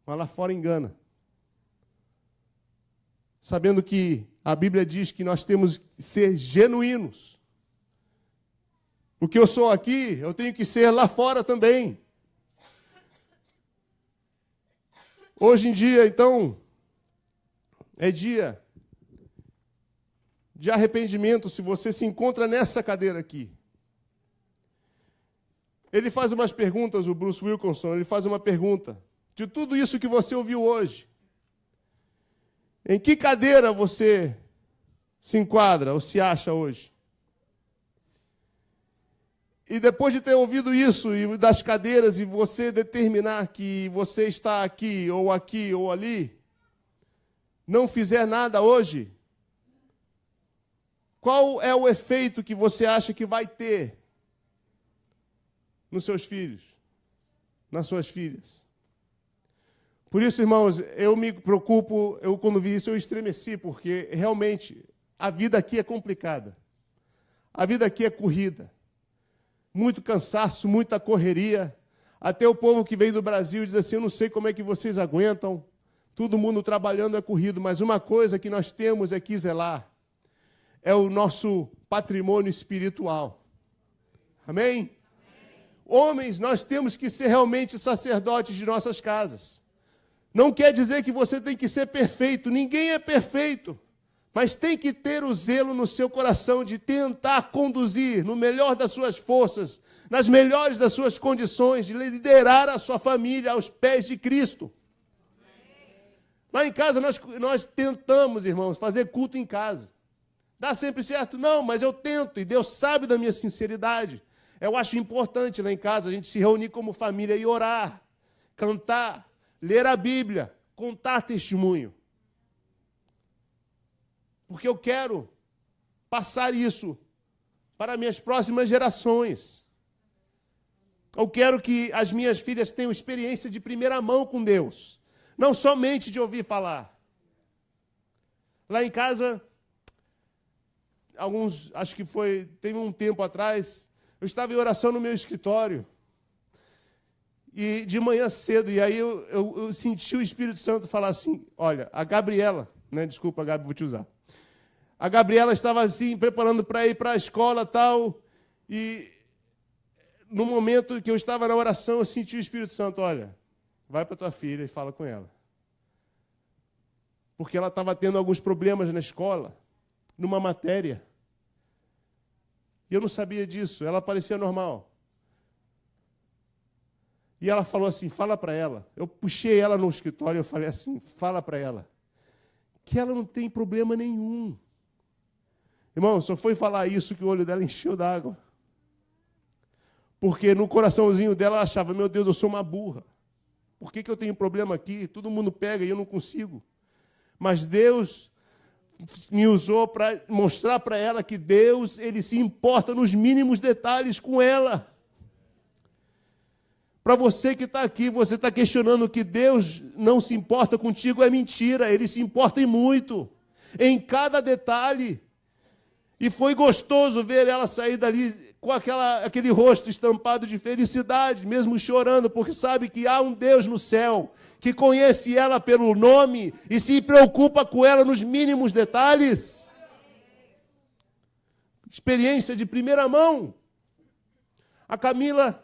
mas lá fora engana. Sabendo que a Bíblia diz que nós temos que ser genuínos. O que eu sou aqui, eu tenho que ser lá fora também. Hoje em dia, então, é dia de arrependimento, se você se encontra nessa cadeira aqui. Ele faz umas perguntas, o Bruce Wilkinson, ele faz uma pergunta. De tudo isso que você ouviu hoje, em que cadeira você se enquadra ou se acha hoje? E depois de ter ouvido isso, e das cadeiras, e você determinar que você está aqui ou ali, não fizer nada hoje, qual é o efeito que você acha que vai ter nos seus filhos, nas suas filhas? Por isso, irmãos, eu me preocupo, quando vi isso eu estremeci, porque realmente a vida aqui é complicada. A vida aqui é corrida. Muito cansaço, muita correria. Até o povo que veio do Brasil diz assim, eu não sei como é que vocês aguentam, todo mundo trabalhando é corrido, mas uma coisa que nós temos é que zelar. É o nosso patrimônio espiritual. Amém? Amém? Homens, nós temos que ser realmente sacerdotes de nossas casas. Não quer dizer que você tem que ser perfeito. Ninguém é perfeito. Mas tem que ter o zelo no seu coração de tentar conduzir no melhor das suas forças, nas melhores das suas condições, de liderar a sua família aos pés de Cristo. Lá em casa nós tentamos, irmãos, fazer culto em casa. Dá sempre certo? Não, mas eu tento, e Deus sabe da minha sinceridade. Eu acho importante lá em casa a gente se reunir como família e orar, cantar, ler a Bíblia, contar testemunho. Porque eu quero passar isso para minhas próximas gerações. Eu quero que as minhas filhas tenham experiência de primeira mão com Deus, não somente de ouvir falar. Lá em casa, teve um tempo atrás, eu estava em oração no meu escritório. E de manhã cedo, e aí eu senti o Espírito Santo falar assim, olha, a Gabriela, né? Desculpa, Gabi, vou te usar. A Gabriela estava assim, preparando para ir para a escola e tal, e no momento que eu estava na oração, eu senti o Espírito Santo, olha, vai para tua filha e fala com ela. Porque ela estava tendo alguns problemas na escola, numa matéria. E eu não sabia disso, ela parecia normal. E ela falou assim, fala para ela. Eu puxei ela no escritório e eu falei assim, fala para ela, que ela não tem problema nenhum. Irmão, só foi falar isso que o olho dela encheu d'água. Porque no coraçãozinho dela ela achava, meu Deus, eu sou uma burra. Por que eu tenho problema aqui? Todo mundo pega e eu não consigo. Mas Deus me usou para mostrar para ela que Deus, Ele se importa nos mínimos detalhes com ela. Para você que está aqui, você está questionando que Deus não se importa contigo, é mentira. Ele se importa em muito, em cada detalhe. E foi gostoso ver ela sair dali com aquele rosto estampado de felicidade, mesmo chorando, porque sabe que há um Deus no céu que conhece ela pelo nome e se preocupa com ela nos mínimos detalhes. Experiência de primeira mão. A Camila,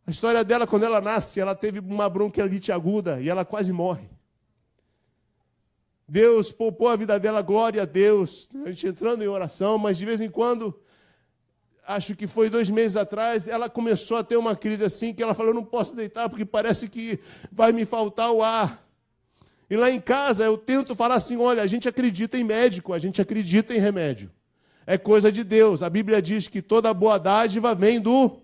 a história dela, quando ela nasce, ela teve uma bronquiolite aguda e ela quase morre. Deus poupou a vida dela, glória a Deus. A gente entrando em oração, mas de vez em quando, acho que foi 2 meses atrás, ela começou a ter uma crise assim, que ela falou, eu não posso deitar porque parece que vai me faltar o ar. E lá em casa eu tento falar assim, olha, a gente acredita em médico, a gente acredita em remédio. É coisa de Deus. A Bíblia diz que toda boa dádiva vem do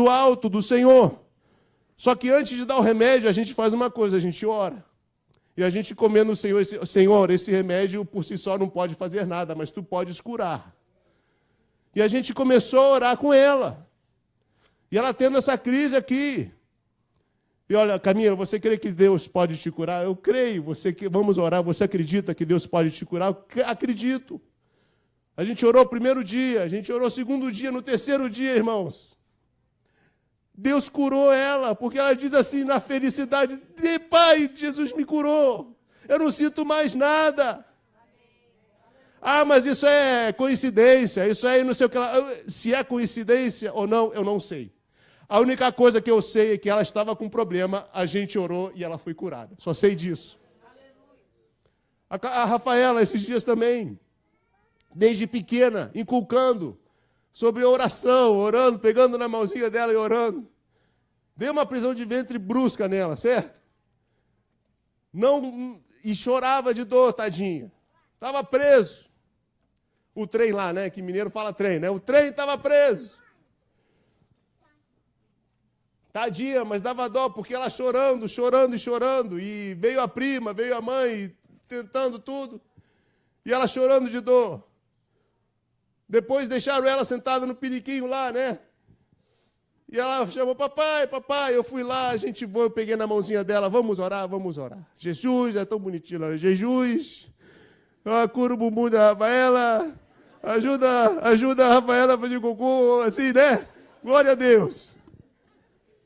alto, do Senhor. Só que antes de dar o remédio, a gente faz uma coisa, a gente ora. E a gente comendo o Senhor, Senhor, esse remédio por si só não pode fazer nada, mas tu podes curar. E a gente começou a orar com ela. E ela tendo essa crise aqui. E olha, Camila, você crê que Deus pode te curar? Eu creio. Vamos orar. Você acredita que Deus pode te curar? Eu acredito. A gente orou o primeiro dia, a gente orou o segundo dia, no terceiro dia, irmãos. Deus curou ela, porque ela diz assim, na felicidade, Pai, Jesus me curou. Eu não sinto mais nada. Ah, mas isso é coincidência, isso é não sei o que. Se é coincidência ou não, eu não sei. A única coisa que eu sei é que ela estava com problema, a gente orou e ela foi curada. Só sei disso. A Rafaela, esses dias também, desde pequena, inculcando sobre oração, orando, pegando na mãozinha dela e orando. Deu uma prisão de ventre brusca nela, certo? E chorava de dor, tadinha. Estava preso. O trem lá, né? Que mineiro fala trem, né? O trem estava preso. Tadinha, mas dava dó, porque ela chorando, chorando e chorando. E veio a prima, veio a mãe, tentando tudo. E ela chorando de dor. Depois deixaram ela sentada no periquinho lá, né? E ela chamou, papai, papai. Eu fui lá, eu peguei na mãozinha dela, vamos orar, vamos orar. Jesus, é tão bonitinho lá, Jesus, cura o bumbum da Rafaela, ajuda a Rafaela a fazer cocô, assim, né? Glória a Deus.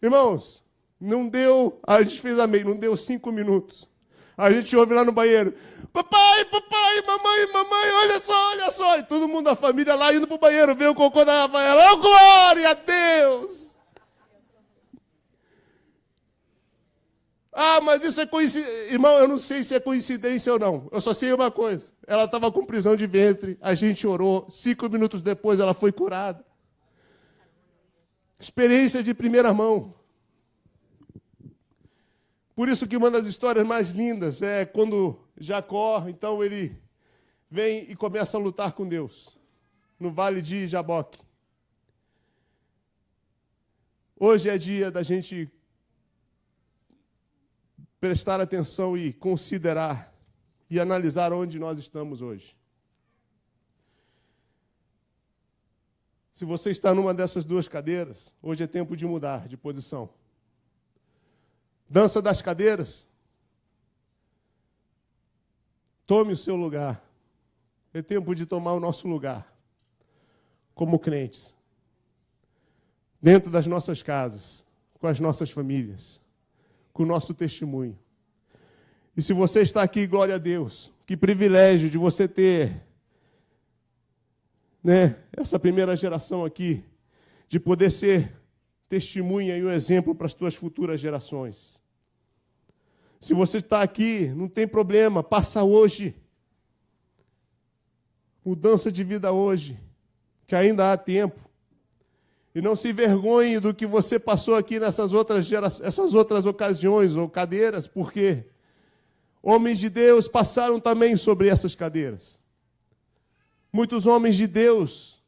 Irmãos, não deu, a gente fez amém, não deu 5 minutos. A gente ouve lá no banheiro, papai, papai, mamãe, olha só. E todo mundo da família lá indo pro banheiro, ver o cocô da Rafaela. Oh, glória a Deus! Ah, mas isso é coincidência. Irmão, eu não sei se é coincidência ou não. Eu só sei uma coisa. Ela estava com prisão de ventre, a gente orou. 5 minutos depois ela foi curada. Experiência de primeira mão. Por isso que uma das histórias mais lindas é quando Jacó, então ele vem e começa a lutar com Deus, no vale de Jaboque. Hoje é dia da gente prestar atenção e considerar e analisar onde nós estamos hoje. Se você está numa dessas 2 cadeiras, hoje é tempo de mudar de posição. Dança das cadeiras. Tome o seu lugar. É tempo de tomar o nosso lugar, como crentes, dentro das nossas casas, com as nossas famílias, com o nosso testemunho. E se você está aqui, glória a Deus, que privilégio de você ter, essa primeira geração aqui, de poder ser testemunha e um exemplo para as tuas futuras gerações. Se você está aqui, não tem problema, passa hoje. Mudança de vida hoje, que ainda há tempo. E não se envergonhe do que você passou aqui nessas outras ocasiões ou cadeiras, porque homens de Deus passaram também sobre essas cadeiras. Muitos homens de Deus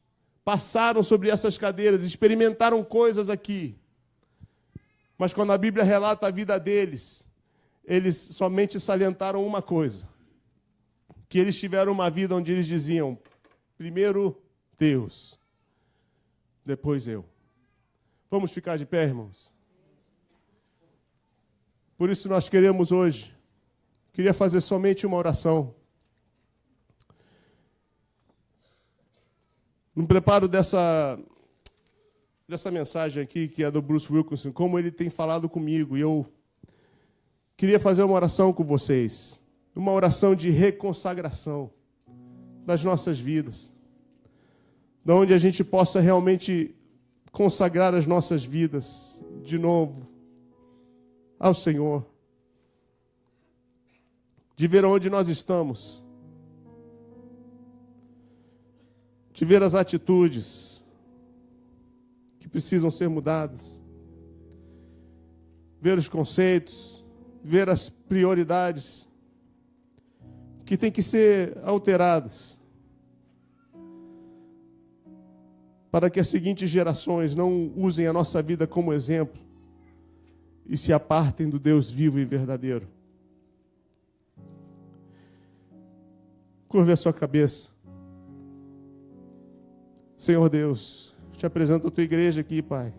passaram sobre essas cadeiras, experimentaram coisas aqui. Mas quando a Bíblia relata a vida deles, eles somente salientaram uma coisa: que eles tiveram uma vida onde eles diziam, primeiro Deus, depois eu. Vamos ficar de pé, irmãos? Por isso nós queremos hoje, queria fazer somente uma oração. No preparo dessa mensagem aqui, que é do Bruce Wilkinson, como ele tem falado comigo, e eu queria fazer uma oração com vocês, uma oração de reconsagração das nossas vidas, de onde a gente possa realmente consagrar as nossas vidas de novo ao Senhor, de ver onde nós estamos, de ver as atitudes que precisam ser mudadas, ver os conceitos, ver as prioridades que têm que ser alteradas, para que as seguintes gerações não usem a nossa vida como exemplo e se apartem do Deus vivo e verdadeiro. Curve a sua cabeça. Senhor Deus, te apresento a tua igreja aqui, Pai.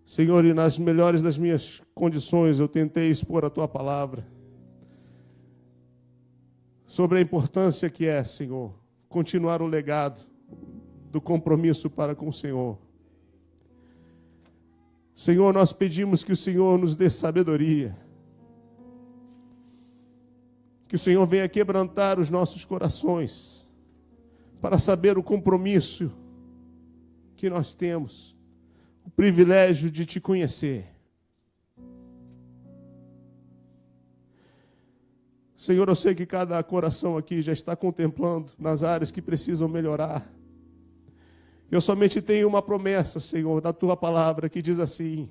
Senhor, e nas melhores das minhas condições eu tentei expor a tua palavra sobre a importância que é, Senhor, continuar o legado do compromisso para com o Senhor. Senhor, nós pedimos que o Senhor nos dê sabedoria, que o Senhor venha quebrantar os nossos corações, para saber o compromisso que nós temos, o privilégio de te conhecer. Senhor, eu sei que cada coração aqui já está contemplando nas áreas que precisam melhorar. Eu somente tenho uma promessa, Senhor, da tua palavra, que diz assim: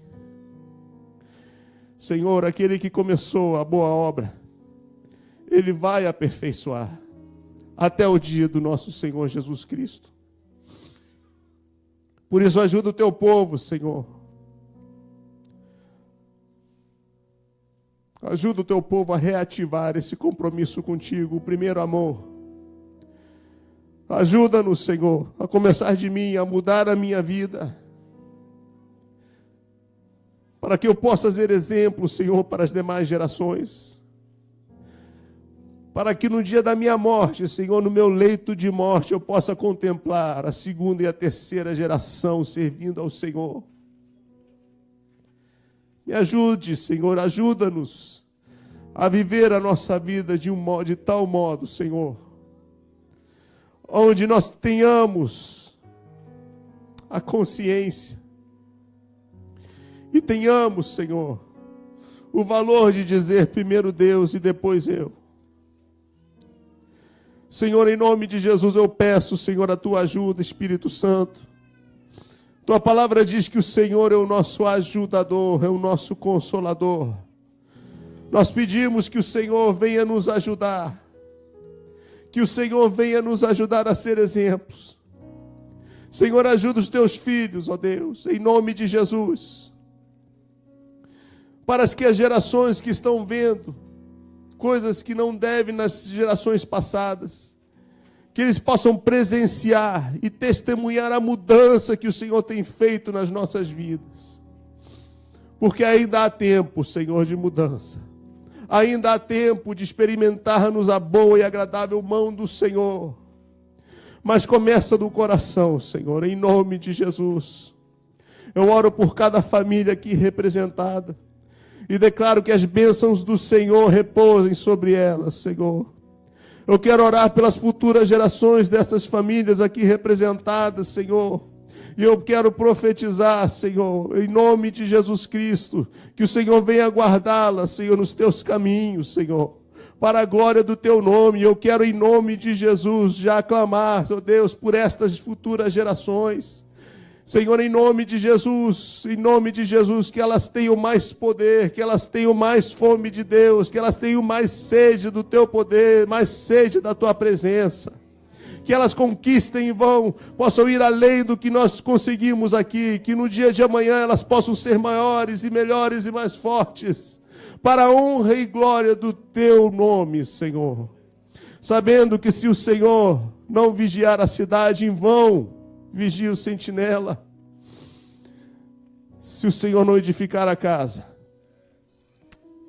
Senhor, aquele que começou a boa obra, Ele vai aperfeiçoar até o dia do nosso Senhor Jesus Cristo. Por isso, ajuda o teu povo, Senhor. Ajuda o teu povo a reativar esse compromisso contigo, o primeiro amor. Ajuda-nos, Senhor, a começar de mim, a mudar a minha vida, para que eu possa ser exemplo, Senhor, para as demais gerações. Para que no dia da minha morte, Senhor, no meu leito de morte, eu possa contemplar a segunda e a terceira geração servindo ao Senhor. Me ajude, Senhor, ajuda-nos a viver a nossa vida de tal modo, Senhor, onde nós tenhamos a consciência e tenhamos, Senhor, o valor de dizer primeiro Deus e depois eu. Senhor, em nome de Jesus eu peço, Senhor, a tua ajuda, Espírito Santo. Tua palavra diz que o Senhor é o nosso ajudador, é o nosso consolador. Nós pedimos que o Senhor venha nos ajudar, que o Senhor venha nos ajudar a ser exemplos. Senhor, ajuda os teus filhos, ó Deus, em nome de Jesus, para que as gerações que estão vendo coisas que não devem nas gerações passadas, que eles possam presenciar e testemunhar a mudança que o Senhor tem feito nas nossas vidas. Porque ainda há tempo, Senhor, de mudança. Ainda há tempo de experimentarmos a boa e agradável mão do Senhor. Mas começa do coração, Senhor, em nome de Jesus. Eu oro por cada família aqui representada. E declaro que as bênçãos do Senhor repousem sobre elas, Senhor. Eu quero orar pelas futuras gerações dessas famílias aqui representadas, Senhor. E eu quero profetizar, Senhor, em nome de Jesus Cristo, que o Senhor venha guardá-las, Senhor, nos teus caminhos, Senhor, para a glória do teu nome. Eu quero, em nome de Jesus, já clamar, ó Deus, por estas futuras gerações. Senhor, em nome de Jesus, que elas tenham mais poder, que elas tenham mais fome de Deus, que elas tenham mais sede do teu poder, mais sede da tua presença. Que elas conquistem e possam ir além do que nós conseguimos aqui, que no dia de amanhã elas possam ser maiores e melhores e mais fortes, para a honra e glória do teu nome, Senhor. Sabendo que se o Senhor não vigiar a cidade, em vão vigia o sentinela. Se o Senhor não edificar a casa,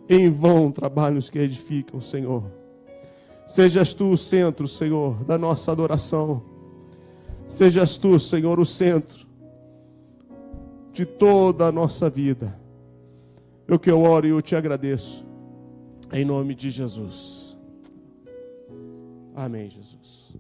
em vão trabalham os que edificam, Senhor. Sejas tu o centro, Senhor, da nossa adoração. Sejas tu, Senhor, o centro de toda a nossa vida. Eu oro e eu te agradeço. Em nome de Jesus. Amém, Jesus.